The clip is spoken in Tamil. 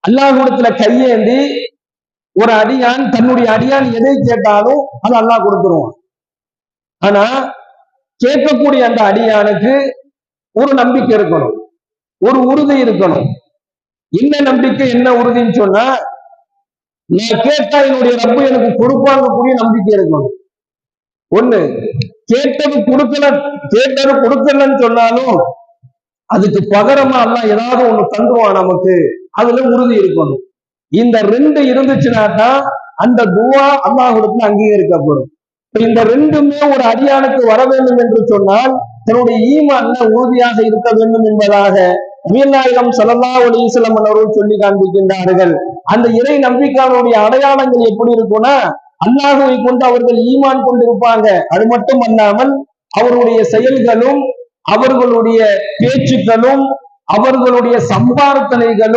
அல்லாஹ்விடத்துல கையேந்தி ஒரு அடியான் தன்னுடைய அடியான் எதை கேட்டாலும் அது அல்லாஹ் கொடுத்துருவான். ஆனா கேட்கக்கூடிய அந்த அடியானுக்கு ஒரு நம்பிக்கை இருக்கணும், ஒரு உறுதி இருக்கணும். என்ன நம்பிக்கை, என்ன உறுதின்னு சொன்னா, நான் கேட்டா என்னுடைய ரப்பு எனக்கு கொடுப்பாங்க கூடிய நம்பிக்கை இருக்கணும். ஒண்ணு, கேட்டது கொடுக்கலன்னு சொன்னாலும் அதுக்கு பகரமா அல்லாஹ் ஏதாவது ஒண்ணு தந்துருவான் நமக்கு, அதுல உறுதி இருக்கணும். இந்த ரெண்டு இருந்துச்சுன்னா தான் அந்த துவா அல்லாஹ்விடத்துல அங்கீகரிக்கப்படும். இந்த ரெண்டுமே ஒரு அடியானுக்கு வர வேண்டும் என்று சொன்னால் தன்னுடைய ஈமான்ல உறுதியாக இருக்க வேண்டும் என்பதாக நபிகள் நாயகம் ஸல்லல்லாஹு அலைஹி வஸல்லம் அவர்கள் சொல்லி காண்பிக்கின்றார்கள். அந்த இறை நம்பிக்கையாளருடைய அடையாளங்கள் எப்படி இருக்கும்னா, அல்லாஹ்வை கொண்டு அவர்கள் ஈமான் கொண்டிருப்பாங்க. அது மட்டும் அல்லாமல் அவருடைய செயல்களும் அவர்களுடைய பேச்சுக்களும் அவர்களுடைய சம்பார்த்தனைகளும்